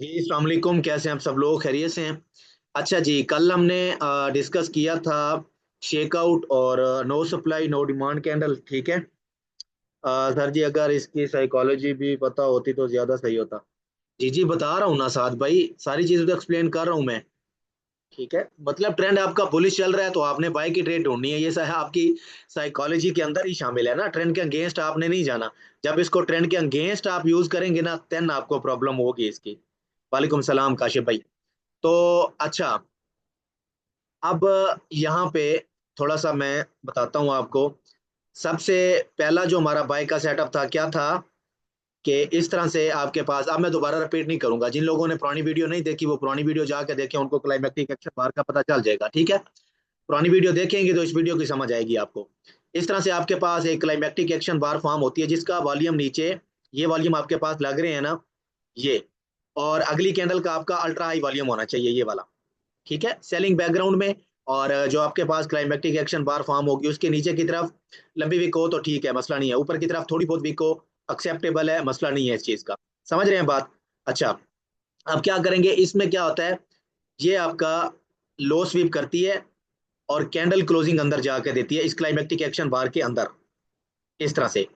जी अस्सलाम वालेकुम, कैसे हैं आप सब लोग? खैरियत से हैं? अच्छा जी, कल हमने डिस्कस किया था शेकआउट और no supply no demand candle. ठीक है। सर जी, अगर इसकी साइकोलॉजी भी पता होती तो ज्यादा सही होता। जी जी, बता रहा हूँ ना साथ भाई, सारी चीजें तो एक्सप्लेन कर रहा हूँ मैं। ठीक है, मतलब ट्रेंड आपका बुलिश चल रहा है तो आपने बाय की ट्रेड ढूंढनी है, ये आपकी साइकोलॉजी के अंदर ही शामिल है ना। ट्रेंड के अगेंस्ट आपने नहीं जाना। जब इसको ट्रेंड के अगेंस्ट आप यूज करेंगे ना, देन आपको प्रॉब्लम होगी इसकी। वालेकुम सलाम काशिफ भाई। तो अच्छा, अब यहाँ पे थोड़ा सा मैं बताता हूँ आपको। सबसे पहला जो हमारा बाइक का सेटअप था क्या था, कि इस तरह से आपके पास, अब मैं दोबारा रिपीट नहीं करूंगा। जिन लोगों ने पुरानी वीडियो नहीं देखी वो पुरानी वीडियो जाके देखें, उनको क्लाइमेक्टिक एक्शन बार का पता चल जाएगा। ठीक है, पुरानी वीडियो देखेंगे तो इस वीडियो की समझ आएगी आपको। इस तरह से आपके पास एक क्लाइमेक्टिक एक्शन बार फॉर्म होती है जिसका वॉल्यूम नीचे, ये वॉल्यूम आपके पास लग रहे हैं ना, ये। और अगली कैंडल का आपका अल्ट्रा हाई वॉल्यूम होना चाहिए, ये वाला। ठीक है, सेलिंग बैकग्राउंड में। और जो आपके पास क्लाइमेक्टिक एक्शन बार फॉर्म होगी उसके नीचे की तरफ लंबी विक हो तो ठीक है, मसला नहीं है। ऊपर की तरफ थोड़ी बहुत विक हो, एक्सेप्टेबल है, मसला नहीं है इस चीज का। समझ रहे हैं बात? अच्छा, अब क्या करेंगे, इसमें क्या होता है, ये आपका लो स्वीप करती है और कैंडल क्लोजिंग अंदर जाकर देती है इस क्लाइमेक्टिक एक्शन बार के अंदर, इस तरह से।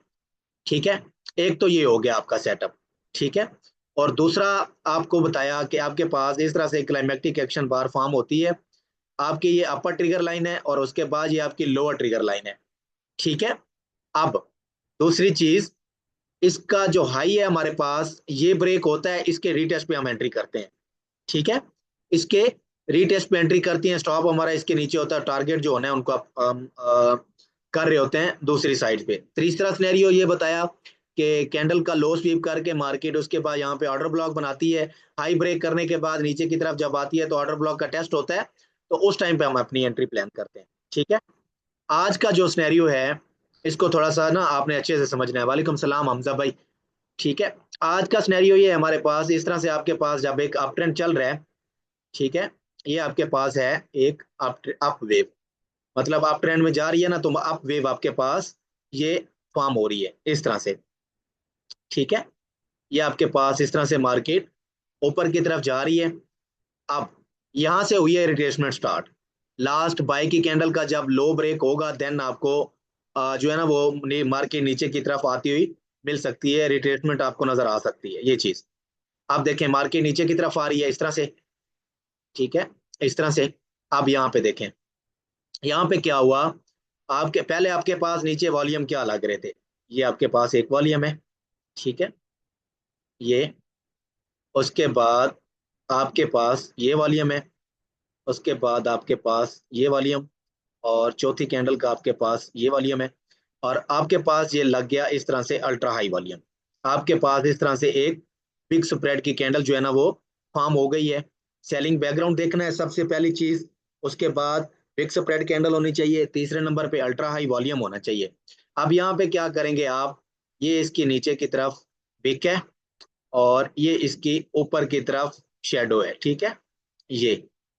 ठीक है, एक तो ये हो गया आपका सेटअप। ठीक है, और दूसरा आपको बताया कि आपके पास इस तरह से क्लाइमेक्टिक एक्शन बार फॉर्म होती है। आपकी ये अपर ट्रिगर लाइन है और उसके बाद ये आपकी लोअर ट्रिगर लाइन है। ठीक है। अब दूसरी चीज, इसका जो हाई है हमारे पास, ये ब्रेक होता है, इसके रीटेस्ट पे हम एंट्री करते हैं। ठीक है, इसके रीटेस्ट पे एंट्री करती हैं। स्टॉप हमारा इसके नीचे होता है, टारगेट जो होना है उनको आप कर रहे होते हैं दूसरी साइड पे। तीसरा सिनेरियो ये बताया कि कैंडल का लो स्वीप करके मार्केट उसके बाद यहाँ पे ऑर्डर ब्लॉक बनाती है। हाई ब्रेक करने के बाद नीचे की तरफ जब आती है तो ऑर्डर ब्लॉक का टेस्ट होता है, तो उस टाइम पे हम अपनी एंट्री प्लान करते हैं। ठीक है, आज का जो सिनेरियो है इसको थोड़ा सा ना आपने अच्छे से समझना है। वालेकुम सलाम हमजा भाई। ठीक है, आज का सिनेरियो ये है हमारे पास, इस तरह से आपके पास जब एक अप ट्रेंड चल रहा है। ठीक है, ये आपके पास है एक अप वेव, मतलब अप ट्रेंड में जा रही है ना, तो अप वेव आपके पास ये फॉर्म हो रही है इस तरह से। ठीक है, ये आपके पास इस तरह से मार्केट ऊपर की तरफ जा रही है। अब यहां से हुई है रिट्रेसमेंट स्टार्ट। लास्ट बाय की कैंडल का जब लो ब्रेक होगा देन आपको जो है ना वो मार्केट नीचे की तरफ आती हुई मिल सकती है, रिट्रेसमेंट आपको नजर आ सकती है, ये चीज। आप देखें मार्केट नीचे की तरफ आ रही है इस तरह से। ठीक है, इस तरह से। अब यहाँ पे देखें, यहाँ पे क्या हुआ, आपके पहले आपके पास नीचे वॉल्यूम क्या लग रहे थे, ये आपके पास एक वॉल्यूम है। ठीक है, ये, उसके बाद आपके पास ये वॉल्यूम है, उसके बाद आपके पास ये वॉल्यूम, और चौथी कैंडल का आपके पास ये वॉल्यूम है। और आपके पास ये लग गया इस तरह से अल्ट्रा हाई वॉल्यूम। आपके पास इस तरह से एक बिग स्प्रेड की कैंडल जो है ना वो फॉर्म हो गई है। सेलिंग बैकग्राउंड देखना है सबसे पहली चीज, उसके बाद बिग स्प्रेड कैंडल होनी चाहिए, तीसरे नंबर पे अल्ट्रा हाई वॉल्यूम होना चाहिए। अब यहाँ पे क्या करेंगे आप, ये इसकी नीचे की तरफ बिग है और ये इसकी ऊपर की तरफ शेडो है। ठीक है, ये।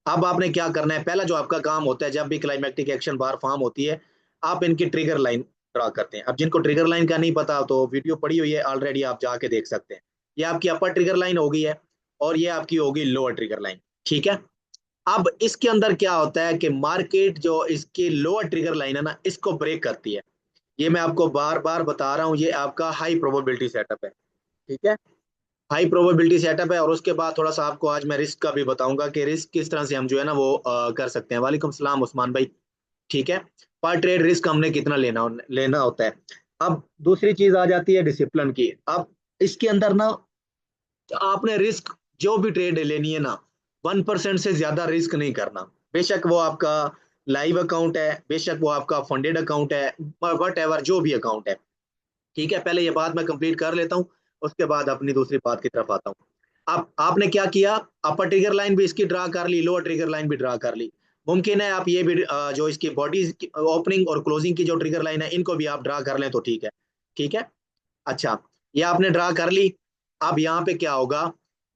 अब आपने क्या करना है, पहला जो आपका काम होता है जब भी क्लाइमेक्टिक एक्शन बार फॉर्म होती है, आप इनकी ट्रिगर लाइन ड्रा करते हैं। अब जिनको ट्रिगर लाइन का नहीं पता तो वीडियो पड़ी हुई है ऑलरेडी, आप जाके देख सकते हैं। ये आपकी अपर ट्रिगर लाइन हो गई है और ये आपकी होगी लोअर ट्रिगर लाइन। ठीक है, अब इसके अंदर क्या होता है कि मार्केट जो इसकी लोअर ट्रिगर लाइन है ना, इसको ब्रेक करती है। ये मैं आपको बार बार बता रहा हूँ, ये आपका हाई प्रोबेबिलिटी सेटअप है। ठीक है, हाई प्रोबेबिलिटी सेटअप है। और उसके बाद थोड़ा सा आपको आज मैं रिस्क का भी बताऊंगा कि रिस्क किस तरह से हम जो है ना वो कर सकते हैं। वालेकुम सलाम उस्मान भाई। ठीक है, पर ट्रेड रिस्क हमने कितना लेना होता है। अब दूसरी चीज आ जाती है डिसिप्लिन की। अब इसके अंदर ना आपने रिस्क, जो भी ट्रेड लेनी है ना, 1% से ज्यादा रिस्क नहीं करना। बेशक वो आपका लाइव अकाउंट है, बेशक वो आपका फंडेड अकाउंट है, वट एवर जो भी अकाउंट है। ठीक है, पहले ये बात मैं कंप्लीट कर लेता हूँ, उसके बाद अपनी दूसरी बात की तरफ आता हूँ। अब आपने क्या किया, अपर ट्रिगर लाइन भी इसकी ड्रा कर ली, लोअर ट्रिगर लाइन भी ड्रा कर ली। मुमकिन है आप ये भी जो इसकी बॉडी ओपनिंग और क्लोजिंग की जो ट्रिगर लाइन है इनको भी आप ड्रा कर लें तो ठीक है। ठीक है, अच्छा, ये आपने ड्रा कर ली। अब यहाँ पे क्या होगा,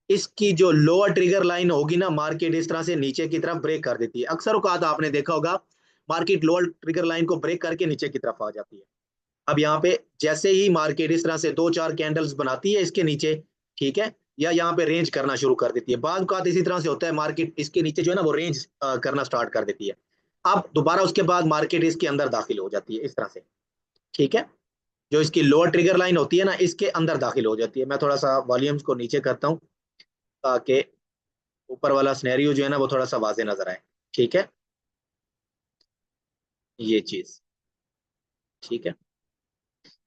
इसकी जो लोअर ट्रिगर लाइन होगी ना, मार्केट इस तरह से नीचे की तरफ ब्रेक कर देती है। अक्सर औकात आपने देखा होगा मार्केट लोअर ट्रिगर लाइन को ब्रेक करके नीचे की तरफ आ जाती है। अब यहाँ पे जैसे ही मार्केट इस तरह से दो चार कैंडल्स बनाती है इसके नीचे, ठीक है, या यहाँ पे रेंज करना शुरू कर देती है। बाद का इसी तरह से होता है, मार्केट इसके नीचे जो है ना वो रेंज करना स्टार्ट कर देती है। अब दोबारा उसके बाद मार्केट इसके अंदर दाखिल हो जाती है इस तरह से, ठीक है। जो इसकी लोअर ट्रिगर लाइन होती है ना, इसके अंदर दाखिल हो जाती है। मैं थोड़ा सा वॉल्यूम्स को नीचे करता हूँ ताकि ऊपर वाला सिनेरियो जो है ना वो थोड़ा सा वाजे नजर आए, ठीक है। ये चीज ठीक है,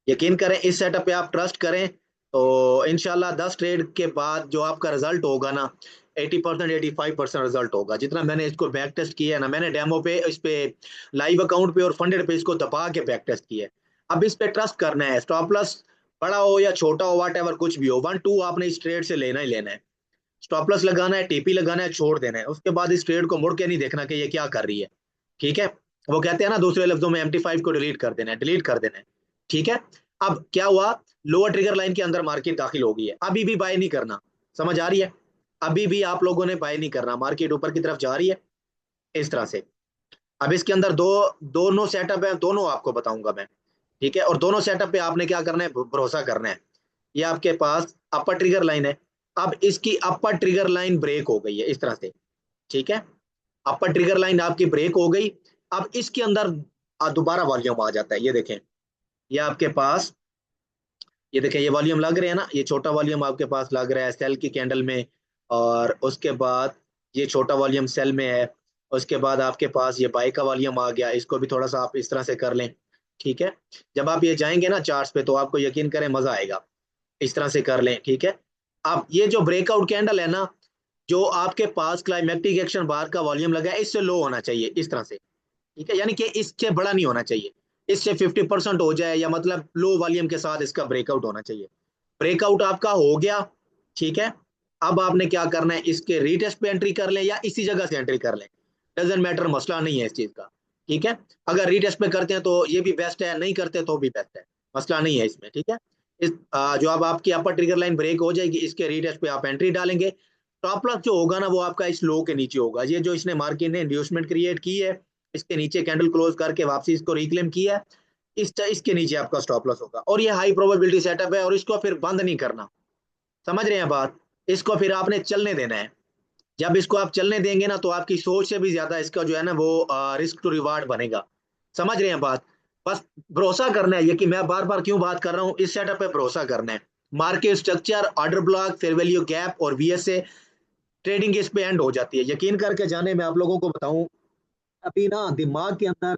यकीन करें इस सेटअप पे आप ट्रस्ट करें तो इंशाल्लाह 10 ट्रेड के बाद जो आपका रिजल्ट होगा ना 80% 85% रिजल्ट होगा। जितना मैंने इसको बैक टेस्ट किया है ना, मैंने डेमो पे इस पे लाइव अकाउंट पे और फंडेड पे इसको दबा के बैक टेस्ट किया है। अब इस पे ट्रस्ट करना है, स्टॉप लॉस बड़ा हो या छोटा हो, वाट एवर कुछ भी हो, 1 2 आपने इस ट्रेड से लेना ही लेना है। स्टॉप लॉस लगाना है, टीपी लगाना है, छोड़ देना है। उसके बाद इस ट्रेड को मुड़ के नहीं देखना कि ये क्या कर रही है, ठीक है। वो कहते हैं ना दूसरे लफ्जों में MT5 को डिलीट कर देना है, डिलीट कर देना है, ठीक है। अब क्या हुआ, लोअर ट्रिगर लाइन के अंदर मार्केट दाखिल हो गई है, अभी भी बाय नहीं करना, समझ आ रही है। अभी भी आप लोगों ने बाय नहीं करना, मार्केट ऊपर की तरफ जा रही है इस तरह से। अब इसके अंदर दोनों सेटअप है, दोनों आपको बताऊंगा मैं, ठीक है। और दोनों सेटअप पे आपने क्या करना है, भरोसा करना है। ये आपके पास अपर ट्रिगर लाइन है। अब इसकी अपर ट्रिगर लाइन ब्रेक हो गई है इस तरह से, ठीक है। अपर ट्रिगर लाइन आपकी ब्रेक हो गई। अब इसके अंदर दोबारा वॉल्यूम आ जाता है, ये देखें। ये आपके पास, ये देखें, ये वॉल्यूम लग रहे हैं ना, ये छोटा वॉल्यूम आपके पास लग रहा है सेल की कैंडल में। और उसके बाद ये छोटा वॉल्यूम सेल में है। उसके बाद आपके पास ये बाई का वॉल्यूम आ गया, इसको भी थोड़ा सा आप इस तरह से कर लें, ठीक है। जब आप ये जाएंगे ना चार्ट्स पे तो आपको यकीन करें मजा आएगा, इस तरह से कर लें, ठीक है। अब ये जो ब्रेकआउट कैंडल है ना, जो आपके पास क्लाइमेक्टिक एक्शन बार का वॉल्यूम लगा है, इससे लो होना चाहिए इस तरह से, ठीक है। यानी कि इससे बड़ा नहीं होना चाहिए, इससे 50% हो जाए, या मतलब लो वॉल्यूम के साथ इसका ब्रेकआउट होना चाहिए। ब्रेकआउट आपका हो गया, ठीक है। अब आपने क्या करना है, इसके रीटेस्ट पे एंट्री कर लें या इसी जगह से एंट्री कर लें, डजेंट मैटर, मसला नहीं है इस चीज का, ठीक है। अगर रीटेस्ट पे करते हैं तो ये भी बेस्ट है, नहीं करते तो भी बेस्ट है, मसला नहीं है इसमें, ठीक है। जो अब आपकी अपर ट्रिगर लाइन ब्रेक हो जाएगी, इसके रीटेस्ट पे आप एंट्री डालेंगे। टॉप लॉस जो होगा ना वो आपका इस लो के नीचे होगा। ये जो इसने मार्केट ने इंड्यूसमेंट क्रिएट की है, इसके नीचे कैंडल क्लोज करके वापसी इसको रिक्लेम किया है, इसके नीचे आपका स्टॉप लॉस होगा। और ये हाई प्रोबेबिलिटी सेटअप है, और इसको फिर बंद नहीं करना, समझ रहे हैं बात। इसको फिर आपने चलने देना है। जब इसको आप चलने देंगे ना तो आपकी सोच से भी ज्यादा इसका जो है ना वो रिस्क टू रिवार्ड बनेगा, समझ रहे हैं बात। बस भरोसा करना है, ये कि मैं बार बार क्यों बात कर रहा हूँ, इस सेटअप पे भरोसा करना है। Market structure, order block, fair value gap और VSA ट्रेडिंग इस पे एंड हो जाती है। यकीन करके जाने, मैं आप लोगों को बताऊं, अभी ना दिमाग के अंदर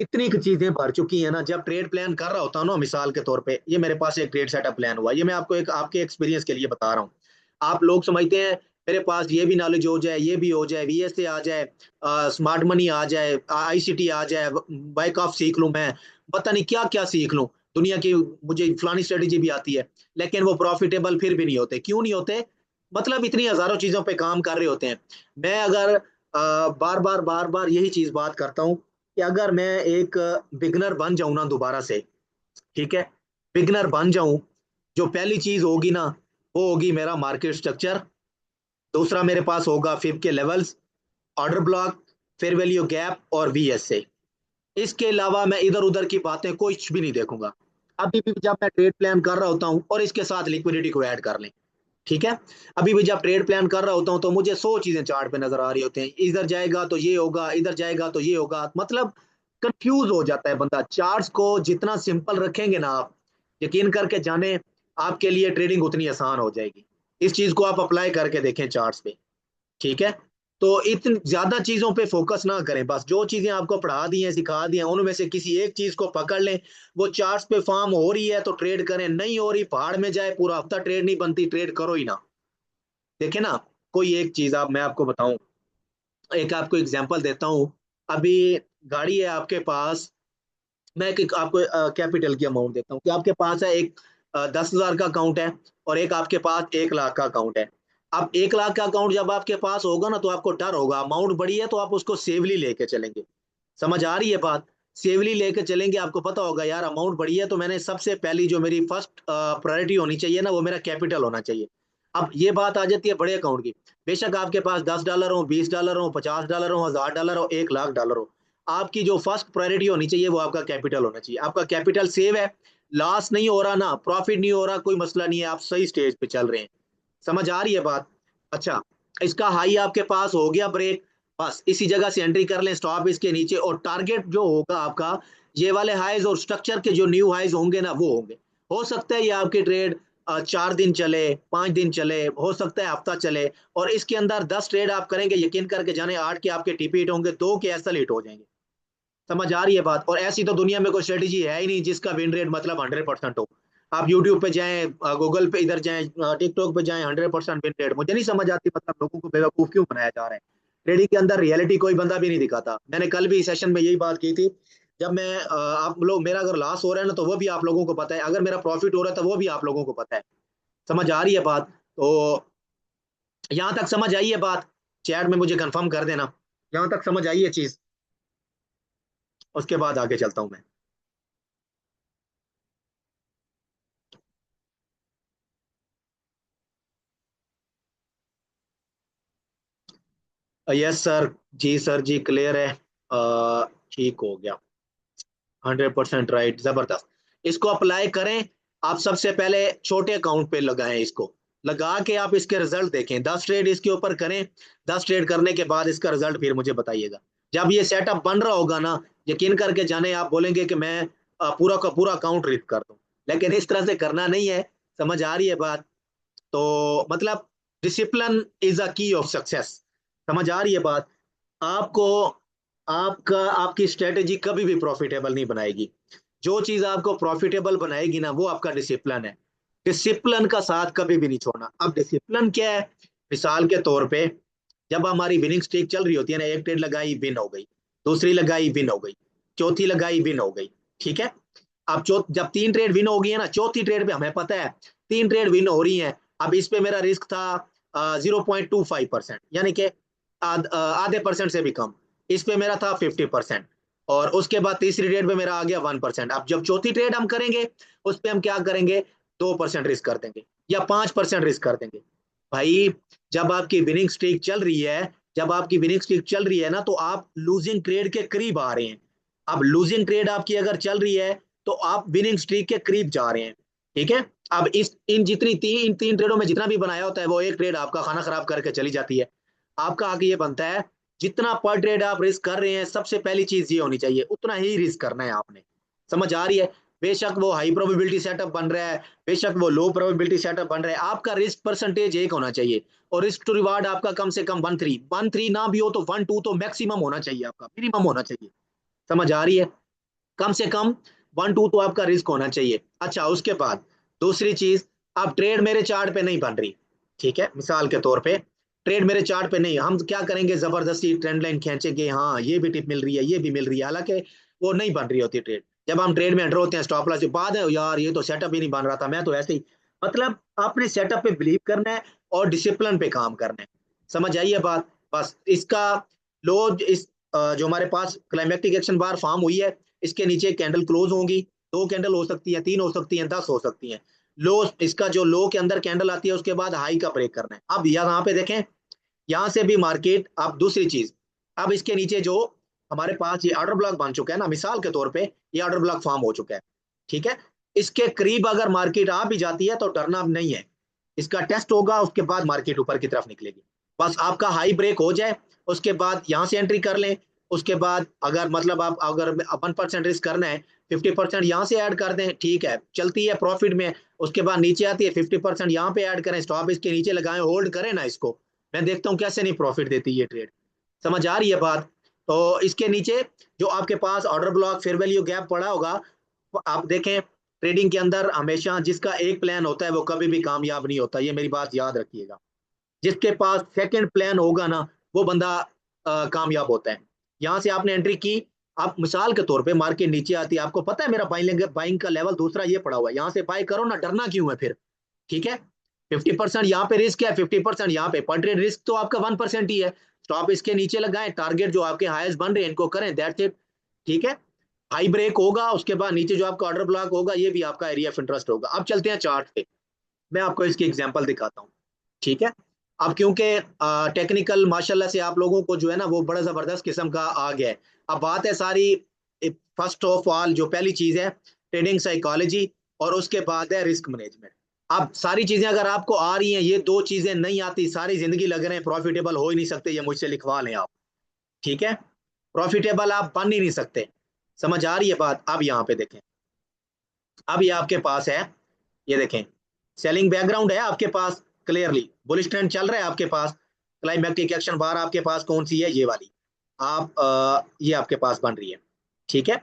इतनी चीजें भर चुकी है ना। जब ट्रेड प्लान कर रहा होता हूँ ना, मिसाल के तौर पे ये मेरे पास एक ट्रेड सेटअप प्लान हुआ, ये मैं आपको एक आपके एक्सपीरियंस के लिए बता रहा हूँ। आप लोग समझते हैं मेरे पास ये भी नॉलेज हो जाए, ये भी हो जाए, VSA आ जाए, स्मार्ट मनी आ जाए, ICT आ जाए, बैक ऑफ सीख लूं मैं, पता नहीं क्या क्या सीख लूं दुनिया की, मुझे फलानी स्ट्रेटेजी भी आती है, लेकिन वो प्रॉफिटेबल फिर भी नहीं होते। क्यों नहीं होते, मतलब इतनी हजारों चीजों पे काम कर रहे होते हैं। मैं अगर बार बार यही चीज बात करता हूँ कि अगर मैं एक बिगनर बन जाऊं ना दोबारा से, ठीक है, बिगनर बन जाऊं, जो पहली चीज होगी ना वो होगी मेरा मार्केट स्ट्रक्चर। दूसरा मेरे पास होगा फिब के levels, order block, fair value gap और VSA। इसके अलावा मैं इधर उधर की बातें कुछ भी नहीं देखूंगा। अभी भी जब मैं ट्रेड प्लान कर रहा होता हूँ, और इसके साथ लिक्विडिटी को ऐड कर लें, ठीक है। अभी भी जब ट्रेड प्लान कर रहा होता हूँ तो मुझे 100 चीजें चार्ट पे नजर आ रही होती हैं, इधर जाएगा तो ये होगा, इधर जाएगा तो ये होगा, मतलब कंफ्यूज हो जाता है बंदा। चार्ट्स को जितना सिंपल रखेंगे ना आप, यकीन करके जाने, आपके लिए ट्रेडिंग उतनी आसान हो जाएगी। इस चीज को आप अप्लाई करके देखें चार्ट्स पे, ठीक है। तो इतनी ज्यादा चीजों पे फोकस ना करें, बस जो चीजें आपको पढ़ा दी हैं, सिखा दी हैं, उनमें से किसी एक चीज को पकड़ लें। वो चार्ट्स पे फॉर्म हो रही है तो ट्रेड करें, नहीं हो रही पहाड़ में जाए, पूरा हफ्ता ट्रेड नहीं बनती, ट्रेड करो ही ना। देखे ना, कोई एक चीज आप, मैं आपको बताऊं, एक आपको एग्जांपल देता हूं। अभी गाड़ी है आपके पास, मैं आपको कैपिटल की अमाउंट देता हूँ कि आपके पास है एक 10,000 का अकाउंट है, और एक आपके पास 1 लाख का अकाउंट है। अब 1 लाख का अकाउंट जब आपके पास होगा ना तो आपको डर होगा, अमाउंट बड़ी है तो आप उसको सेवली लेके चलेंगे, समझ आ रही है बात। सेवली लेके चलेंगे, आपको पता होगा यार अमाउंट बड़ी है तो मैंने सबसे पहली जो मेरी फर्स्ट प्रायोरिटी होनी चाहिए ना वो मेरा कैपिटल होना चाहिए। अब ये बात आ जाती है बड़े अकाउंट की। बेशक आपके पास $10 हो, $20 हो, $50 हो, $1,000 हो, $1,00,000 हो, आपकी जो फर्स्ट प्रायोरिटी होनी चाहिए वो आपका कैपिटल होना चाहिए। आपका कैपिटल सेव है, लॉस नहीं हो रहा ना, प्रॉफिट नहीं हो रहा, कोई मसला नहीं है, आप सही स्टेज पे चल रहे हैं, समझ आ रही है बात? अच्छा, इसका हाई आपके पास हो गया ब्रेक, बस इसी जगह से एंट्री कर लें, स्टॉप इसके नीचे, और टारगेट जो होगा आपका, ये वाले हाईज और स्ट्रक्चर के जो न्यू हाईज होंगे ना वो होंगे। हो सकता है ये आपकी ट्रेड 4 दिन चले, 5 दिन चले, हो सकता है हफ्ता चले, और इसके अंदर 10 ट्रेड आप करेंगे, यकीन करके जाने 8 के आपके टीपी हिट होंगे, 2 के एसएल हिट हो जाएंगे। समझ आ रही है बात? और ऐसी तो दुनिया में कोई स्ट्रेटेजी है ही नहीं जिसका विन रेट मतलब 100% हो। आप यूट्यूब पे जाएं, गूगल पे इधर जाएं, टिकटॉक पे जाएं, 100% विन रेट मुझे नहीं समझ आती, मतलब लोगों को बेवकूफ क्यों बनाया जा रहा है। ट्रेडिंग के अंदर रियलिटी कोई बंदा भी नहीं दिखाता। मैंने कल भी सेशन में यही बात की थी। जब मैं आप लोग, मेरा अगर लॉस हो रहा है ना तो वो भी आप लोगों को पता है, अगर मेरा प्रॉफिट हो रहा है तो वो भी आप लोगों को पता है। समझ आ रही है बात? तो यहाँ तक समझ आई है बात? चैट में मुझे कंफर्म कर देना, यहाँ तक समझ आई है चीज। उसके बाद आगे चलता हूँ मैं। यस सर, जी सर जी, क्लियर है। ठीक हो गया, 100% राइट, जबरदस्त। इसको अप्लाई करें। आप सबसे पहले छोटे अकाउंट पे लगाएं, इसको लगा के आप इसके रिजल्ट देखें, 10 ट्रेड इसके ऊपर करें। 10 ट्रेड करने के बाद इसका रिजल्ट फिर मुझे बताइएगा। जब ये सेटअप बन रहा होगा ना, यकीन करके जाने, आप बोलेंगे कि मैं पूरा का पूरा अकाउंट रिस्क कर दूं, लेकिन इस तरह से करना नहीं है। समझ आ रही है बात? तो मतलब डिसिप्लिन इज अ की ऑफ सक्सेस। समझ आ रही है बात? आपको, आपका, आपकी स्ट्रेटेजी कभी भी प्रॉफिटेबल नहीं बनाएगी। जो चीज आपको प्रॉफिटेबल बनाएगी ना वो आपका डिसिप्लिन है। डिसिप्लिन का साथ कभी भी नहीं छोड़ना। अब डिसिप्लिन क्या है? मिसाल के तौर पे, जब हमारी विनिंग स्ट्रीक चल रही होती है ना, एक ट्रेड लगाई विन हो गई, दूसरी लगाई विन हो गई, चौथी लगाई विन हो गई, ठीक है। अब जब 3 ट्रेड विन हो गई है ना, चौथी ट्रेड पे हमें पता है 3 ट्रेड विन हो रही हैं। अब इस पे मेरा रिस्क था 0.25%, यानी कि आधे परसेंट से भी कम। इस पे मेरा था 50%, और उसके बाद तीसरी ट्रेड पे मेरा आ गया 1%। अब जब चौथी ट्रेड हम करेंगे, उस पे हम क्या करेंगे, 2% रिस्क कर देंगे या 5% रिस्क कर देंगे। भाई, जब आपकी विनिंग स्ट्रीक चल रही है, जब आपकी विनिंग स्ट्रीक चल रही है ना, तो आप लूजिंग ट्रेड के करीब आ रहे हैं। अब लूजिंग ट्रेड आपकी अगर चल रही है तो आप विनिंग स्ट्रीक के करीब जा रहे हैं, ठीक है। अब इस इन 3 ट्रेडों में जितना भी बनाया होता है वो एक ट्रेड आपका खाना खराब करके चली जाती है। आपका आगे ये बनता है, जितना पर ट्रेड आप रिस्क कर रहे हैं, सबसे पहली चीज ये होनी चाहिए, उतना ही रिस्क करना है आपने। समझ आ रही है? बेशक वो हाई प्रोबेबिलिटी सेटअप बन रहा है, बेशक वो लो प्रोबेबिलिटी सेटअप बन रहा है, आपका रिस्क परसेंटेज एक होना चाहिए। और रिस्क टू रिवार्ड आपका कम से कम 1-3 ना भी हो तो 1-2 तो मैक्सिमम होना चाहिए, आपका मिनिमम होना चाहिए। समझ आ रही है? कम से कम 1-2 तो आपका रिस्क होना चाहिए। अच्छा, उसके बाद दूसरी चीज, अब ट्रेड मेरे चार्ट पे नहीं बन रही, ठीक है, मिसाल के तौर पे ट्रेड मेरे चार्ट पे नहीं, हम क्या करेंगे, जबरदस्ती ट्रेंड लाइन खींचेंगे, हाँ ये भी टिप मिल रही है, ये भी मिल रही है, हालांकि वो नहीं बन रही होती ट्रेड। जब हम ट्रेड में एंटर होते हैं, स्टॉप लॉस बाद है, यार ये तो सेटअप ही नहीं बन रहा था, मैं तो ऐसे ही। मतलब आपने सेटअप पे बिलीव करना है और डिसिप्लिन पे काम करना है। समझ आइए बात? बस इसका लो, इस जो हमारे पास क्लाइमेक्टिक एक्शन बार फॉर्म हुई है, इसके नीचे कैंडल क्लोज होंगी। 2 कैंडल हो सकती है, 3 हो सकती है, 10 हो सकती है। लो, इसका जो लो के अंदर कैंडल आती है उसके बाद हाई का ब्रेक करना है। अब यहाँ पे देखें, यहाँ से भी मार्केट, अब दूसरी चीज, अब इसके नीचे जो हमारे पास ये ऑर्डर ब्लॉक बन चुका है ना, मिसाल के तौर पे ये ऑर्डर ब्लॉक फॉर्म हो चुका है, ठीक है। इसके करीब अगर मार्केट आ भी जाती है तो डरना अब नहीं है, इसका टेस्ट होगा, उसके बाद मार्केट ऊपर की तरफ निकलेगी। बस आपका हाई ब्रेक हो जाए, उसके बाद यहाँ से एंट्री कर लें। उसके बाद अगर मतलब आप अगर 1% रिस्क करना है, 50% यहाँ से ऐड कर दें, ठीक है, चलती है प्रॉफिट में। उसके बाद नीचे आती है, 50% यहाँ पे ऐड करें, स्टॉप इसके नीचे लगाएं, होल्ड करें ना इसको। मैं देखता हूँ कैसे नहीं प्रॉफिट देती ये ट्रेड। समझ आ रही है बात? तो इसके नीचे जो आपके पास order block fair value gap पड़ा होगा, आप देखें, ट्रेडिंग के अंदर हमेशा जिसका एक प्लान होता है वो कभी भी कामयाब नहीं होता, ये मेरी बात याद रखिएगा। जिसके पास सेकंड प्लान होगा ना, वो बंदा कामयाब होता है। यहाँ से आपने एंट्री की, आप मिसाल के तौर पे मार्केट नीचे आती है, आपको पता है मेरा बाइंग का लेवल दूसरा ये पड़ा हुआ है, यहाँ से बाय करो ना, डरना क्यों है फिर, ठीक है। 50% यहाँ पे रिस्क है, 50% यहाँ पे, पर ट्रेड रिस्क तो आपका 1% ही है। स्टॉप इसके नीचे लगाएं, टारगेट जो आपके हाईएस्ट बन रहे हैं इनको करें, दैट्स इट, ठीक है। हाई ब्रेक होगा, उसके बाद नीचे जो आपका ऑर्डर ब्लॉक होगा ये भी आपका एरिया ऑफ इंटरेस्ट होगा। अब चलते हैं चार्ट पे, मैं आपको इसकी एग्जांपल दिखाता हूँ, ठीक है। अब क्योंकि टेक्निकल माशाल्लाह से आप लोगों को जो है ना वो बड़ा जबरदस्त किस्म का आ गया है। अब बात है सारी, फर्स्ट ऑफ ऑल जो पहली चीज है ट्रेडिंग साइकोलॉजी, और उसके बाद है रिस्क मैनेजमेंट। अब सारी चीजें अगर आपको आ रही हैं, ये दो चीजें नहीं आती, सारी जिंदगी लग रहे हैं प्रॉफिटेबल हो ही नहीं सकते, ये मुझसे लिखवा लें आप। ठीक है, प्रॉफिटेबल आप बन ही नहीं सकते। समझ आ रही है बात? अब यहाँ पे देखें, अब ये आपके पास है, ये देखें, सेलिंग बैकग्राउंड है आपके पास, क्लियरली बुलिश ट्रेंड चल रहा है आपके पास। क्लाइमैक्टिक एक्शन बार आपके पास कौन सी है? ये वाली। आप ये आपके पास बन रही है। ठीक है,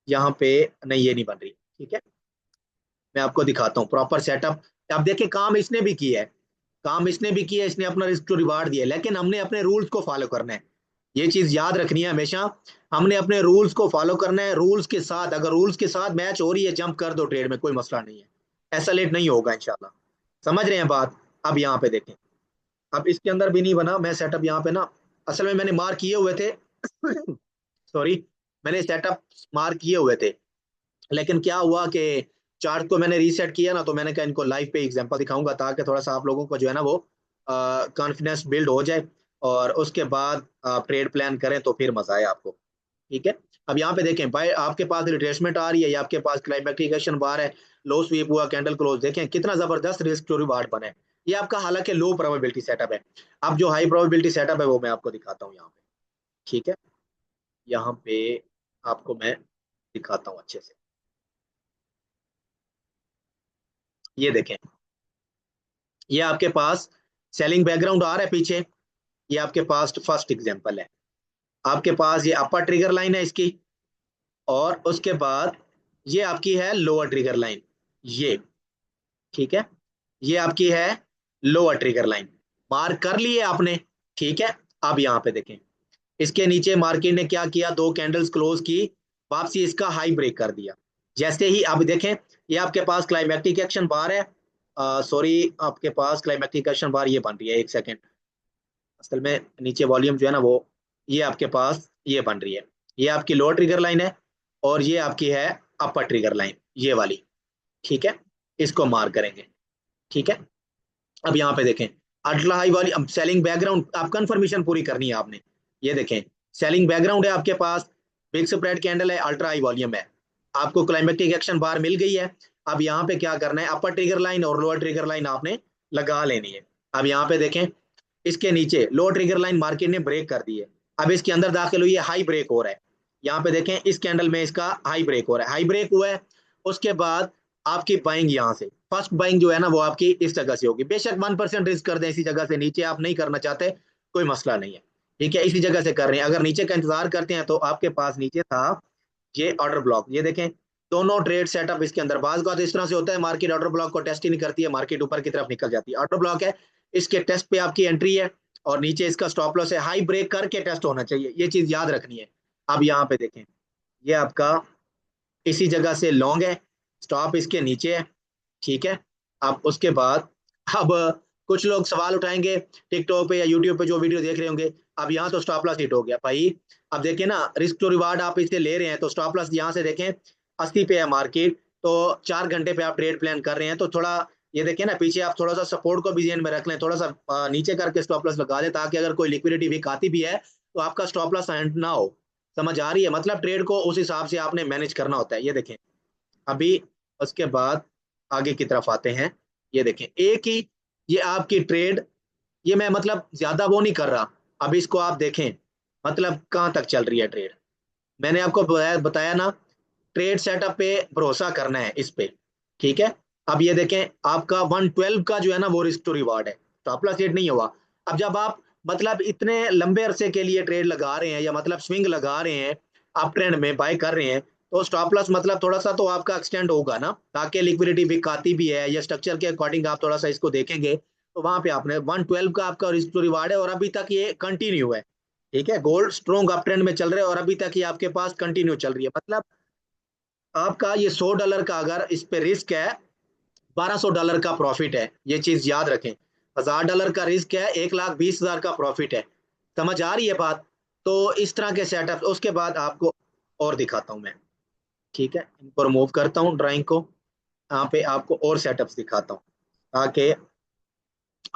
यहाँ पे नहीं, ये नहीं बन रही। ठीक है, मैं आपको दिखाता हूँ प्रॉपर सेटअप। अब देखिए, काम इसने भी किया है, काम इसने भी किया है, इसने अपना रिस्क टू रिवार्ड दिया है, लेकिन हमने अपने रूल्स को फॉलो करना है। ये चीज याद रखनी है हमेशा, हमने अपने रूल्स को फॉलो करना है। रूल्स के साथ, अगर रूल्स के साथ मैच हो रही है, जंप कर दो ट्रेड में, कोई मसला नहीं है, ऐसा लेट नहीं होगा इंशाल्लाह। समझ रहे हैं बात? अब यहाँ पे देखें, अब इसके अंदर भी नहीं बना। मैं सेटअप यहाँ पे ना, असल में मैंने मार्क किए हुए थे सॉरी, मैंने सेटअप मार्क किए हुए थे, लेकिन क्या हुआ कि चार्ट को मैंने रीसेट किया ना, तो मैंने कहा इनको लाइव पे एग्जांपल दिखाऊंगा, ताकि थोड़ा सा आप लोगों को जो है ना वो कॉन्फिडेंस बिल्ड हो जाए, और उसके बाद आप ट्रेड प्लान करें तो फिर मजा आए आपको। ठीक है, अब यहाँ पे देखें भाई, आपके पास रिट्रेसमेंट आ रही है, या आपके पास क्लाइमेक्टिक बार है, लो स्वीप हुआ, कैंडल क्लोज, देखें कितना जबरदस्त रिस्क टू रिवार्ड बना है। ये आपका हालांकि लो प्रोबेबिलिटी सेटअप है। अब जो हाई प्रोबेबिलिटी सेटअप है वो मैं आपको दिखाता हूँ यहाँ पे। ठीक है, यहाँ पे आपको मैं दिखाता हूँ अच्छे से। ये देखें, ये आपके पास सेलिंग बैकग्राउंड आ रहा है पीछे, ये आपके पास फर्स्ट एग्जांपल है। आपके पास ये अपर ट्रिगर लाइन है इसकी, और उसके बाद ये आपकी है लोअर ट्रिगर लाइन, ये। ठीक है, ये आपकी है लोअर ट्रिगर लाइन, मार्क कर लिए आपने। ठीक है, अब यहाँ पे देखें, इसके नीचे मार्केट ने क्या किया, दो कैंडल्स क्लोज की, वापसी इसका हाई ब्रेक कर दिया। जैसे ही अब देखें, ये आपके पास क्लाइमेक्टिक एक्शन बार है, सॉरी, आपके पास क्लाइमेक्टिक एक्शन बार ये बन रही है, एक सेकेंड, असल में नीचे वॉल्यूम जो है ना वो, ये आपके पास ये बन रही है, ये आपकी लोअर ट्रिगर लाइन है, और ये आपकी है अपर ट्रिगर लाइन, ये वाली। ठीक है, इसको मार्क करेंगे। ठीक है, अब यहाँ पे देखें, अल्ट्रा हाई वाली, अब सेलिंग बैकग्राउंड आप कंफर्मेशन पूरी करनी है आपने। ये देखें, सेलिंग बैकग्राउंड है आपके पास, बिग स्प्रेड कैंडल है, अल्ट्रा हाई वॉल्यूम है, आपको क्लाइमेक्टिक एक्शन बार मिल गई है। अब यहाँ पे क्या करना है, अपर ट्रिगर लाइन और लोअर ट्रिगर लाइन आपने लगा लेनी है। अब यहाँ पे देखें, इसके नीचे लो ट्रिगर लाइन मार्केट ने ब्रेक कर दी है, अब इसके अंदर दाखिल हुई है, हाई ब्रेक हो रहा है। यहाँ पे देखें, इस कैंडल में इसका हाई ब्रेक हो रहा है, हाई ब्रेक हुआ है, उसके बाद आपकी बाइंग यहाँ से, फर्स्ट बाइंग जो है ना वो आपकी इस जगह से होगी। बेशक 1% रिस्क कर दें इसी जगह से, नीचे आप नहीं करना चाहते, कोई मसला नहीं है। ठीक है, इसी जगह से कर रहे हैं, अगर नीचे का इंतजार करते हैं तो आपके पास नीचे था ये ऑर्डर ब्लॉक, ये देखें, दोनों ट्रेड सेटअप इसके अंदर। बाज बात इस तरह से होता है, मार्केट ऑर्डर ब्लॉक को टेस्ट ही नहीं करती है, मार्केट ऊपर की तरफ निकल जाती है। ऑर्डर ब्लॉक है, इसके टेस्ट पे आपकी एंट्री है, और नीचे इसका स्टॉप लॉस है, हाई ब्रेक करके टेस्ट होना चाहिए, ये चीज याद रखनी है। अब यहाँ पे देखें, ये आपका इसी जगह से लॉन्ग है, स्टॉप इसके नीचे है। ठीक है, अब उसके बाद, अब कुछ लोग सवाल उठाएंगे टिकटॉक पे या यूट्यूब पे जो वीडियो देख रहे होंगे, अब यहाँ तो स्टॉप लॉस हिट हो गया भाई। अब देखिए ना, रिस्क टू रिवार्ड आप इससे ले रहे हैं, तो स्टॉप लॉस यहाँ से देखें 80 पे है मार्केट, तो 4 घंटे पे आप ट्रेड प्लान कर रहे हैं, तो थोड़ा ये देखिए ना, पीछे आप थोड़ा सा सपोर्ट को भी ध्यान में रख लें, थोड़ा सा नीचे करके स्टॉप लॉस लगा दें, ताकि अगर कोई लिक्विडिटी वीक आती भी है तो आपका स्टॉप लॉस ना हो। समझ आ रही है? मतलब ट्रेड को उस हिसाब से आपने मैनेज करना होता है। ये देखें, अभी उसके बाद आगे की तरफ आते हैं। ये देखें, एक ही ये आपकी ट्रेड, ये मैं मतलब ज्यादा वो नहीं कर रहा, अब इसको आप देखें, मतलब कहाँ तक चल रही है ट्रेड। मैंने आपको बताया ना, ट्रेड सेटअप पे भरोसा करना है इस पे। ठीक है, अब ये देखें, आपका 112 का जो है ना वो रिस्क टू रिवार्ड है, स्टॉप लॉस हिट नहीं हुआ। अब जब आप मतलब इतने लंबे अरसे के लिए ट्रेड लगा रहे हैं, या मतलब स्विंग लगा रहे हैं, आप ट्रेंड में बाय कर रहे हैं, तो स्टॉप लॉस मतलब थोड़ा सा तो आपका एक्सटेंड होगा ना, ताकि लिक्विडिटी भी आती भी है, या स्ट्रक्चर के अकॉर्डिंग आप थोड़ा सा इसको देखेंगे, तो वहां पे आपने 112 का आपका रिस्क टू रिवार्ड है, और अभी तक ये कंटिन्यू है। ठीक है, गोल्ड स्ट्रॉन्ग अप ट्रेंड में चल रहे हैं, और अभी तक ये आपके पास कंटिन्यू चल रही है, मतलब आपका ये $100 का अगर इस पे रिस्क है, $1200 का प्रॉफिट है, ये चीज याद रखें। $1000 का रिस्क है, 1,20,000 का प्रॉफिट है। समझ आ रही है बात? तो इस तरह के सेटअप, उसके बाद आपको और दिखाता हूं मैं। ठीक है, इनको रिमूव करता हूँ ड्राइंग को, यहाँ पे आपको और सेटअप्स दिखाता हूँ, ताकि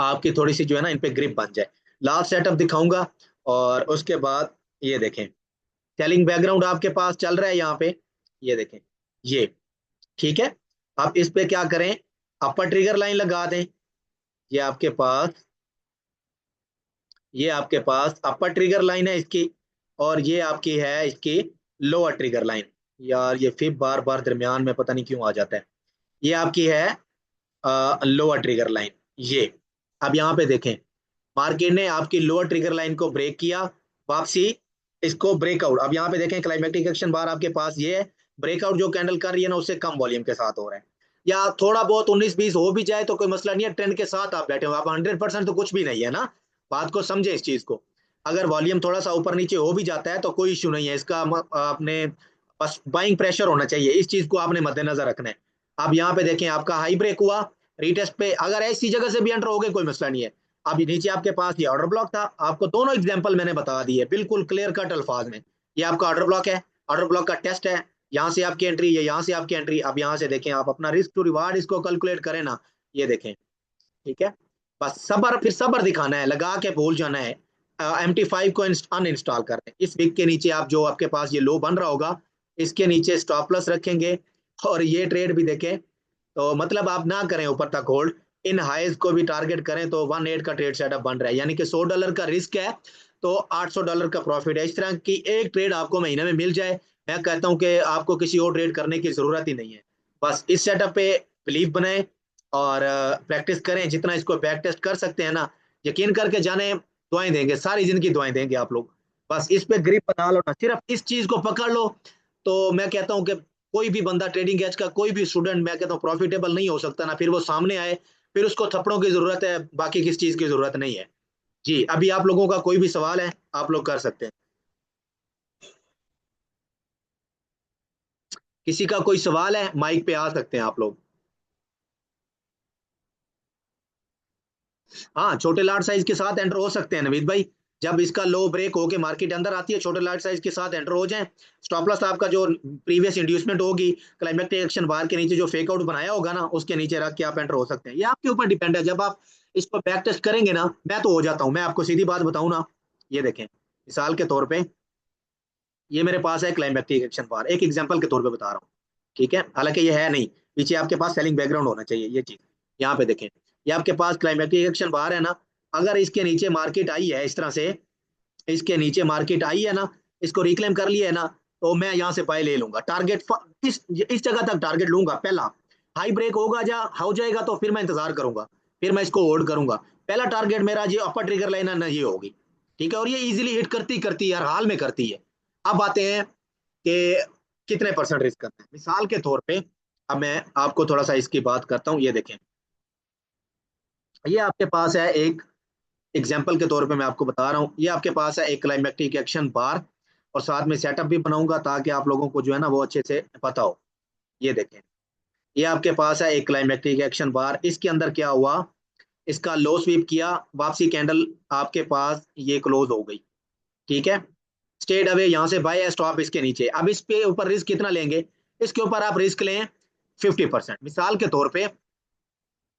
आपकी थोड़ी सी जो है ना इन पे ग्रिप बन जाए। लास्ट सेटअप दिखाऊंगा, और उसके बाद ये देखें, सेलिंग बैकग्राउंड आपके पास चल रहा है यहाँ पे, ये देखें, ये। ठीक है, आप इस पे क्या करें, अपर ट्रिगर लाइन लगा दें। ये आपके पास ये आपके पास अपर ट्रिगर लाइन है इसकी, और ये आपकी है इसकी लोअर ट्रिगर लाइन। यार ये फिर बार बार दरमियान में पता नहीं क्यों आ जाता है। ये आपकी है लोअर ट्रिगर लाइन। ये अब यहाँ पे देखें, मार्केट ने आपकी लोअर ट्रिगर लाइन को ब्रेक किया, वापसी इसको ब्रेकआउट। अब यहाँ पे देखें क्लाइमेटिक एक्शन बार आपके पास ये है, ब्रेकआउट जो कैंडल कर रही है ना उससे कम वॉल्यूम के साथ हो रहा है, या थोड़ा बहुत 19-20 हो भी जाए तो कोई मसला नहीं है, ट्रेंड के साथ आप बैठे हो, आप 100% तो कुछ भी नहीं है ना। बात को समझे इस चीज को। अगर वॉल्यूम थोड़ा सा ऊपर नीचे हो भी जाता है तो कोई इश्यू नहीं है इसका, आपने बस बाइंग प्रेशर होना चाहिए, इस चीज को आपने मद्देनजर रखना है। अब यहाँ पे देखें आपका हाई ब्रेक हुआ, रीटेस्ट पे अगर ऐसी जगह से भी एंटर हो गए कोई मसला नहीं है। अब नीचे आपके पास ये ऑर्डर ब्लॉक था, आपको दोनों एग्जांपल मैंने बता दिए बिल्कुल क्लियर कट अल्फाज में। ये आपका ऑर्डर ब्लॉक है, ऑर्डर ब्लॉक का टेस्ट है, यहाँ से आपकी एंट्री, ये यहाँ से आपकी एंट्री। अब यहाँ से देखें आप अपना रिस्क टू रिवार्ड इसको कैलकुलेट करें ना, ये देखें, ठीक है। बस सबर, फिर सबर दिखाना है, लगा के भूल जाना है। MT5 को अनइंस्टॉल कर दें। इस विक के नीचे आप जो आपके पास ये लो बन रहा होगा इसके नीचे स्टॉप लॉस रखेंगे, और ये ट्रेड भी देखें तो मतलब आप ना करें ऊपर तक होल्ड, इन हाइज को भी टारगेट करें तो 1.8 का ट्रेड सेटअप बन रहा है, यानी कि $100 का रिस्क है तो $800 का प्रॉफिट है। इस तरह की एक ट्रेड आपको महीने में मिल जाए, मैं कहता हूं कि आपको किसी और ट्रेड करने की जरूरत ही नहीं है। बस इस सेटअप पे बिलीव बनाएं और प्रैक्टिस करें, जितना इसको बैक टेस्ट कर सकते हैं ना, यकीन करके जाने, दुआएं देंगे, सारी जिंदगी दुआएं देंगे आप लोग। बस इस पे ग्रिप बना लो ना, सिर्फ इस चीज को पकड़ लो, तो मैं कहता हूं कि कोई भी बंदा ट्रेडिंग एज का कोई भी स्टूडेंट मैं कहता हूँ प्रॉफिटेबल नहीं हो सकता ना, फिर वो सामने आए, फिर उसको थप्पड़ों की जरूरत है, बाकी किस चीज की जरूरत नहीं है। जी अभी आप लोगों का कोई भी सवाल है आप लोग कर सकते हैं। किसी का कोई सवाल है माइक पे आ सकते हैं आप लोग। हाँ छोटे लार्ज साइज के साथ एंटर हो सकते हैं नवीद भाई, जब इसका लो ब्रेक होके मार्केट अंदर आती है छोटे लार्ज साइज के साथ एंटर हो जाएं। स्टॉप लॉस आपका जो प्रीवियस इंड्यूसमेंट होगी क्लाइमेक्टिक एक्शन बार के नीचे जो फेक आउट बनाया होगा ना उसके नीचे रख के आप एंटर हो सकते हैं, ये आपके ऊपर डिपेंड है। जब आप इसको बैक टेस्ट करेंगे ना, मैं तो हो जाता हूँ, मैं आपको सीधी बात बताऊं ना, ये देखें मिसाल के तौर पे ये मेरे पास है क्लाइमेक्टिक एक्शन बार, एक एग्जांपल के तौर पे बता रहा हूँ, ठीक है, हालांकि ये है नहीं, पीछे आपके पास सेलिंग बैकग्राउंड होना चाहिए ये चीज। यहाँ पे देखें ये आपके पास क्लाइमेक्टिक एक्शन बार है ना, अगर इसके नीचे मार्केट आई है इस तरह से, इसके नीचे मार्केट आई है ना, इसको रिक्लेम कर लिया है ना, तो मैं यहाँ से बाय ले लूंगा, टारगेट इस जगह तक टारगेट लूंगा पहला। हाई ब्रेक होगा जा हो जाएगा तो फिर मैं इंतजार करूंगा, फिर मैं इसको होल्ड करूंगा। पहला टारगेट मेरा जो अपर ट्रिगर लाइन है ना ये होगी, ठीक है, और ये इजीली हिट करती करती है, हर हाल में करती है। अब आते हैं कि कितने परसेंट रिस्क करना है, मिसाल के तौर पे अब मैं आपको थोड़ा सा इसकी बात करता हूँ। ये देखें ये आपके पास है एक एग्जाम्पल के तौर पे मैं आपको बता रहा हूँ, ये आपके पास है एक क्लाइमेक्टिक एक्शन बार, और साथ में सेटअप भी बनाऊंगा ताकि आप लोगों को जो है ना वो अच्छे से पता हो। ये देखें ये आपके पास है एक क्लाइमेक्टिक एक्शन बार, इसके अंदर क्या हुआ, इसका लो स्वीप किया, वापसी कैंडल आपके पास ये क्लोज हो गई, ठीक है, स्टेट अवे यहाँ से बाय स्टॉप इसके नीचे। अब इस पे ऊपर रिस्क कितना लेंगे, इसके ऊपर आप रिस्क लें 50%। मिसाल के तौर पे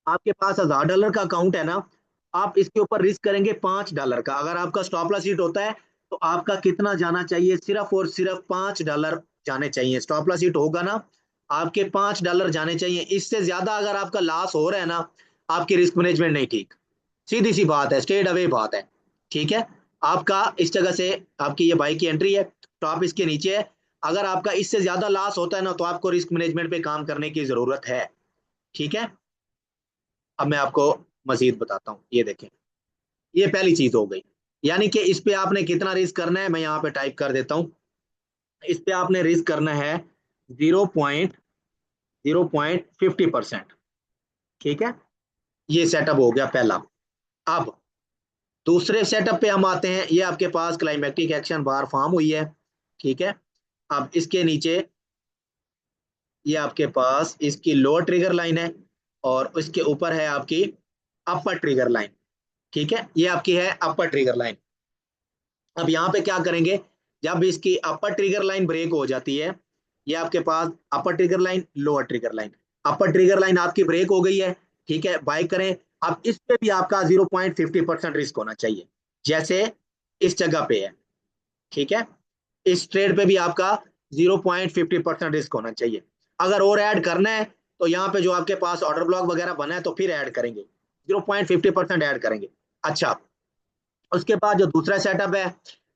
आपके पास $1000 का अकाउंट है ना, आप इसके ऊपर रिस्क करेंगे $5 का, अगर आपका स्टॉप लॉस हिट होता है तो आपका कितना जाना चाहिए, सिर्फ और सिर्फ $5 जाने चाहिए। स्टॉप लॉस हिट होगा ना आपके $5 जाने चाहिए, इससे ज्यादा अगर आपका लॉस हो रहा है ना आपकी रिस्क मैनेजमेंट नहीं ठीक, सीधी सी बात है, स्ट्रेट अवे बात है, ठीक है। आपका इस जगह से आपकी ये बाई की एंट्री है, टॉप इसके नीचे है, अगर आपका इससे ज्यादा लॉस होता है ना तो आपको रिस्क मैनेजमेंट पे काम करने की जरूरत है, ठीक है। अब मैं आपको मजीद बताता हूँ, ये देखें ये पहली चीज हो गई, यानी कि इस पे आपने कितना रिस्क करना है, मैं यहाँ पे टाइप कर देता हूँ, इस पे आपने रिस्क करना है 0.050%, ठीक है। ये सेटअप हो गया पहला। अब दूसरे सेटअप पे हम आते हैं, ये आपके पास क्लाइमेक्टिक एक्शन बार फॉर्म हुई है, ठीक है। अब इसके नीचे ये आपके पास इसकी लोअर ट्रिगर लाइन है, और इसके ऊपर है आपकी अपर ट्रिगर लाइन, ठीक है, ये आपकी है अपर ट्रिगर लाइन। अब यहाँ पे क्या करेंगे, जब इसकी अपर ट्रिगर लाइन ब्रेक हो जाती है, ये आपके पास upper trigger line lower trigger line, upper trigger line आपकी ब्रेक हो गई है, ठीक है, बाय करें। अब इस पे भी आपका 0.50% रिस्क होना चाहिए, जैसे इस जगह पे है, ठीक है, इस ट्रेड पे भी आपका 0.50% रिस्क होना चाहिए। अगर और ऐड करना है तो यहाँ पे जो आपके पास ऑर्डर ब्लॉक वगैरह बना है तो फिर ऐड करेंगे, 0.50% ऐड करेंगे। अच्छा, उसके बाद जो दूसरा सेटअप है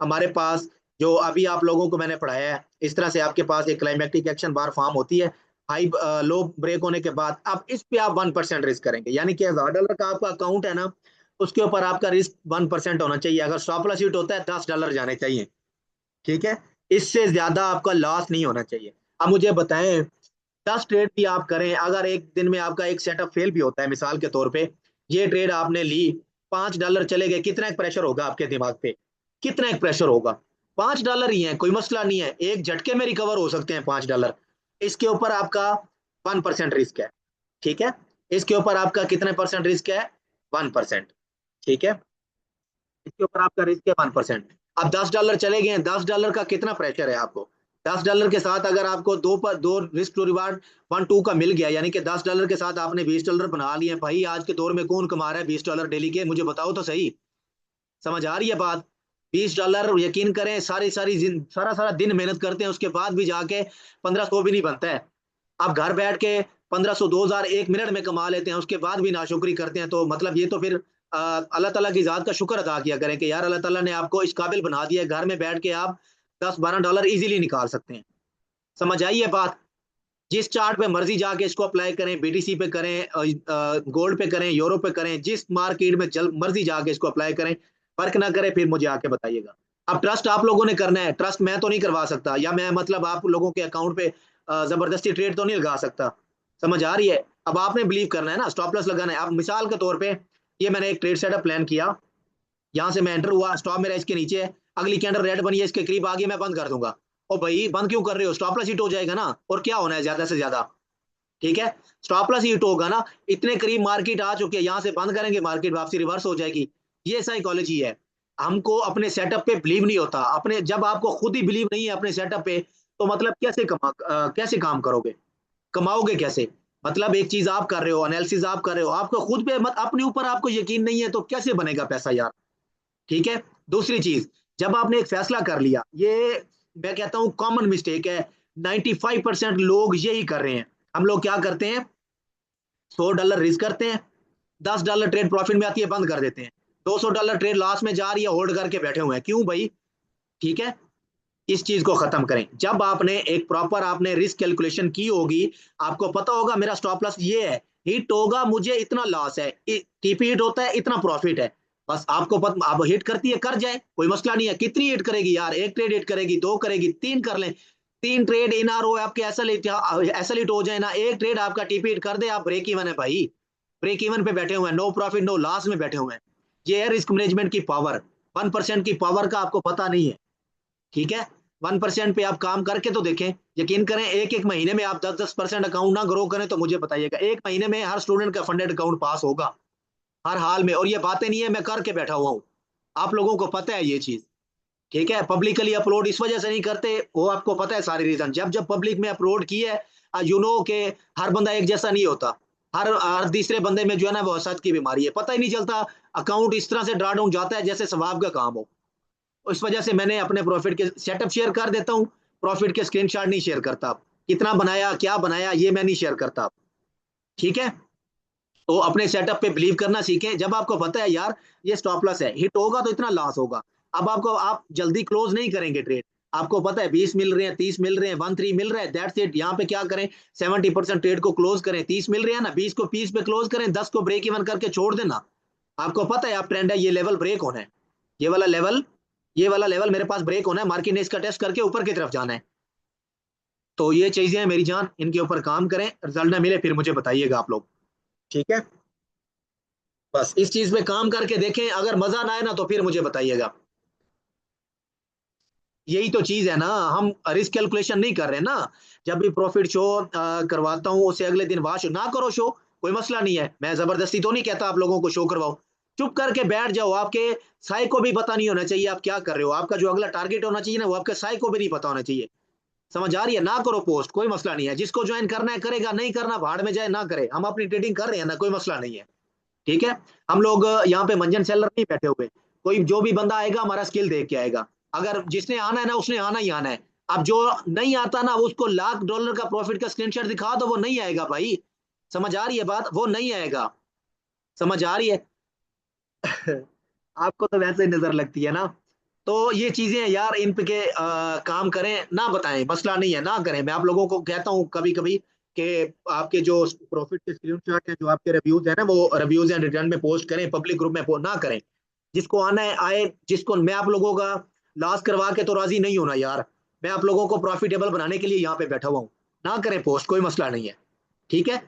हमारे पास, जो अभी आप लोगों को मैंने पढ़ाया है, इस तरह से आपके पास एक क्लाइमेटिक एक्शन बार फॉर्म होती है हाई लो ब्रेक होने के बाद। अब इस पे आप 1% रिस्क करेंगे, यानी कि $1000 का आपका अकाउंट है ना, उसके ऊपर आपका रिस्क 1% होना चाहिए। अगर स्टॉप लॉस हिट होता है $10 जाने चाहिए, ठीक है, इससे ज्यादा आपका लॉस नहीं होना चाहिए। अब मुझे बताएं, 10 ट्रेड भी आप करें, अगर एक दिन में आपका एक सेटअप फेल भी होता है, मिसाल के तौर पे ये ट्रेड आपने ली, $5 चले गए, कितना एक प्रेशर होगा आपके दिमाग पे, कितना एक प्रेशर होगा। $5 ही है, कोई मसला नहीं है, एक झटके में रिकवर हो सकते हैं $5। इसके ऊपर आपका 1% रिस्क है, ठीक है, इसके ऊपर आपका कितने परसेंट रिस्क है, 1%, ठीक है, इसके ऊपर आपका रिस्क है 1%। अब $10 चले गए, $10 का कितना प्रेशर है आपको। $10 के साथ अगर आपको दो रिस्क टू रिवार्ड 1-2 का मिल गया, यानी कि $10 के साथ आपने $20 बना लिए। भाई आज के दौर में कौन कमा रहा है $20 डेली के, मुझे बताओ तो सही। समझ आ रही है बात। $20 यकीन करें, सारा सारा दिन मेहनत करते हैं, उसके बाद भी जाके 1500 भी नहीं बनता है। आप घर बैठ के 1500 2000 1 मिनट में कमा लेते हैं, उसके बाद भी नाशुक्री करते हैं, तो मतलब ये तो फिर अल्लाह ताला की जात का शुक्र अदा किया करें कि यार अल्लाह ताला ने आपको इस काबिल बना दिया है, घर में बैठ के आप $10-12 इजीली निकाल सकते हैं। समझ आई है बात। जिस चार्ट पे मर्जी जाके इसको अप्लाई करें, बीटीसी पे करें, गोल्ड पे करें, यूरो पे करें, जिस मार्केट में जल मर्जी जाके इसको अप्लाई करें, फर्क ना करे, फिर मुझे आके बताइएगा। अब ट्रस्ट आप लोगों ने करना है, ट्रस्ट मैं तो नहीं करवा सकता, या मैं मतलब आप लोगों के अकाउंट पे जबरदस्ती ट्रेड तो नहीं लगा सकता। समझ आ रही है। अब आपने बिलीव करना है ना, स्टॉप लॉस लगाना है। अब मिसाल के तौर पे ये मैंने एक ट्रेड सेटअप प्लान किया, यहाँ से मैं एंटर हुआ, स्टॉप मेरा इसके नीचे है, अगली कैंडल रेड बनी है, इसके करीब आ गई, मैं बंद कर दूंगा। ओ भाई बंद क्यों कर रहे हो, स्टॉप लॉस हिट हो जाएगा ना, और क्या होना है ज्यादा से ज्यादा, ठीक है, स्टॉप लॉस हिट होगा ना, इतने करीब मार्केट आ चुकी है, यहाँ से बंद करेंगे, मार्केट वापसी रिवर्स हो जाएगी। ये साइकोलॉजी है। हमको अपने सेटअप पे बिलीव नहीं होता, अपने जब आपको खुद ही बिलीव नहीं है अपने सेटअप पे, तो मतलब कैसे काम करोगे, कमाओगे कैसे। मतलब एक चीज आप कर रहे हो, एनालिसिस आप कर रहे हो, आपको खुद पे अपने ऊपर आपको यकीन नहीं है, तो कैसे बनेगा पैसा यार, ठीक है। दूसरी चीज, जब आपने एक फैसला कर लिया, ये मैं कहता हूं कॉमन मिस्टेक है, 95% लोग यही कर रहे हैं। हम लोग क्या करते हैं, $100 रिस्क करते हैं, $10 ट्रेड प्रॉफिट में आती है, बंद कर देते हैं, $200 ट्रेड लॉस में जा रही है, होल्ड करके बैठे हुए हैं, क्यों भाई, ठीक है। इस चीज को खत्म करें। जब आपने एक प्रॉपर आपने रिस्क कैलकुलेशन की होगी, आपको पता होगा मेरा स्टॉप लॉस ये है, हिट होगा मुझे इतना लॉस है, टीपी हिट होता है इतना प्रॉफिट है, बस आपको पता, आप हिट करती है कर जाए, कोई मसला नहीं है। कितनी हिट करेगी यार, एक ट्रेड हिट करेगी, दो करेगी, तीन कर लें, 3 ट्रेड इन आर हो आपके ऐसा हिट हो जाए ना, एक ट्रेड आपका टीपी हिट कर दे, आप ब्रेक इवन है भाई, ब्रेक इवन पे बैठे हुए हैं, नो प्रॉफिट नो लॉस में बैठे हुए हैं। ये है रिस्क मैनेजमेंट की पावर। 1% की पावर का आपको पता नहीं है, ठीक है। 1% पे आप काम करके तो देखें, यकीन करें, एक एक महीने में आप 10-10% अकाउंट ना ग्रो करें तो मुझे बताइएगा, एक महीने में हर स्टूडेंट का फंडेड अकाउंट पास होगा हर हाल में। और ये बातें नहीं है मैं करके बैठा हुआ हूँ, आप लोगों को पता है ये चीज, ठीक है। पब्लिकली अपलोड इस वजह से नहीं करते, वो आपको पता है सारी रीजन। जब जब पब्लिक में अपलोड की है, यू नो के हर बंदा एक जैसा नहीं होता, हर तीसरे बंदे में जो है ना वो हसद की बीमारी है, पता ही नहीं चलता, अकाउंट इस तरह से ड्रा डाउन जाता है जैसे सवाब का काम हो। इस वजह से मैंने अपने प्रॉफिट के सेटअप शेयर कर देता हूँ, प्रॉफिट के स्क्रीनशॉट नहीं शेयर करता, कितना बनाया क्या बनाया ये मैं नहीं शेयर करता, ठीक है। तो अपने सेटअप पे बिलीव करना सीखें। जब आपको पता है यार ये स्टॉप लॉस है, हिट होगा तो इतना लॉस होगा, अब आपको आप जल्दी क्लोज नहीं करेंगे ट्रेड, आपको पता है 20 मिल रहे हैं, 30 मिल रहे हैं, 1-3 मिल रहा है, दैट्स इट। यहाँ पे क्या करें, 70% ट्रेड को क्लोज करें, 30 मिल रहे हैं ना, 20 को 20 पे क्लोज करें, 10 को ब्रेक इवन करके छोड़ देना। आपको पता है आप ट्रेंड है, ये लेवल ब्रेक होना है, ये वाला लेवल, ये वाला लेवल मेरे पास ब्रेक होना है, मार्केट ने इसका टेस्ट करके ऊपर की तरफ जाना है। तो ये चीजें हैं मेरी जान, इनके ऊपर काम करें, रिजल्ट ना मिले फिर मुझे बताइएगा आप लोग, ठीक है। बस इस चीज पे काम करके देखें, अगर मजा ना आए ना तो फिर मुझे बताइएगा। यही तो चीज है ना, हम रिस्क कैलकुलेशन नहीं कर रहे ना। जब भी प्रॉफिट शो करवाता हूँ, उससे अगले दिन वाश ना करो शो, कोई मसला नहीं है, मैं जबरदस्ती तो नहीं कहता आप लोगों को शो करवाओ, चुप करके बैठ जाओ। आपके साई को भी पता नहीं होना चाहिए आप क्या कर रहे हो, आपका जो अगला टारगेट होना चाहिए ना वो आपके साई को भी नहीं पता होना चाहिए। समझ आ रही है ना, करो पोस्ट, कोई मसला नहीं है, जिसको ज्वाइन करना है करेगा, नहीं करना भाड़ में जाए ना करे, हम अपनी ट्रेडिंग कर रहे हैं ना, कोई मसला नहीं है, ठीक है। हम लोग यहाँ पे मंजन सेलर नहीं बैठे हुए, कोई जो भी बंदा आएगा हमारा स्किल देख के आएगा, अगर जिसने आना है ना उसने आना ही आना है। अब जो नहीं आता ना उसको $1,00,000 का प्रॉफिट का स्क्रीनशॉट दिखा दो, वो नहीं आएगा भाई, समझ आ रही है बात, वो नहीं आएगा। समझ आ रही है? आपको तो वैसे ही नजर लगती है ना। तो ये चीजें यार, इन पे के काम करें ना, बताएं, मसला नहीं है, ना करें। मैं आप लोगों को कहता हूँ कभी कभी कि आपके जो प्रॉफिट के स्क्रीनशॉट है, जो आपके रिव्यूज है ना, वो रिव्यूज एंड रिटर्न में पोस्ट करें, पब्लिक ग्रुप में ना करें। जिसको आना है आए, जिसको, मैं आप लोगों का लॉस करवा के तो राजी नहीं होना यार। मैं आप लोगों को प्रॉफिटेबल बनाने के लिए यहाँ पे बैठा हुआ हूँ। ना करें पोस्ट, कोई मसला नहीं है। ठीक है,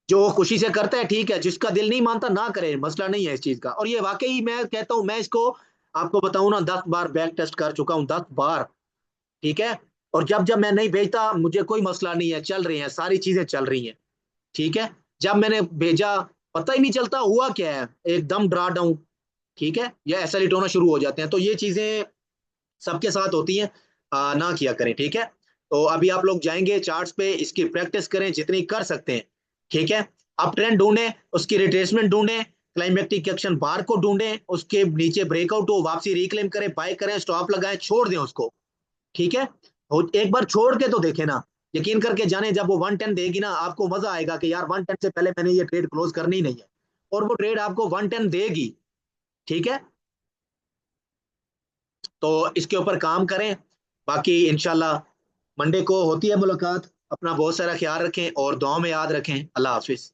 जो खुशी से करता है ठीक है, जिसका दिल नहीं मानता ना करे, मसला नहीं है इस चीज का। और ये वाकई मैं कहता हूं, मैं इसको आपको बताऊं ना, 10 बार बैक टेस्ट कर चुका हूं, 10 बार। ठीक है, और जब जब मैं नहीं भेजता, मुझे कोई मसला नहीं है, चल रही है सारी चीजें चल रही हैं। ठीक है, जब मैंने भेजा, पता ही नहीं चलता हुआ क्या है, एकदम ड्रा डाउन। ठीक है, या ऐसा लिट होना शुरू हो जाते हैं। तो ये चीजें सबके साथ होती हैं, ना किया करें। ठीक है, तो अभी आप लोग जाएंगे चार्ट्स पे, इसकी प्रैक्टिस करें जितनी कर सकते हैं। ठीक है, अप ट्रेंड ढूंढें, उसकी रिट्रेसमेंट ढूंढें, क्लाइमेक्टिक एक्शन बार को ढूंढें, उसके नीचे ब्रेकआउट हो, वापसी रिक्लेम करें, बाय करें, स्टॉप लगाएं, छोड़ दें उसको। ठीक है, एक बार छोड़ के तो देखें ना, यकीन करके जाने, जब वो 110 देगी ना, आपको मजा आएगा कि यार 110 से पहले मैंने ये ट्रेड क्लोज करनी नहीं है, और वो ट्रेड आपको 110 देगी। ठीक है, तो इसके ऊपर काम करें। बाकी इंशाल्लाह मंडे को होती है मुलाकात। अपना बहुत सारा ख्याल रखें और दुआ में याद रखें। अल्लाह हाफिज।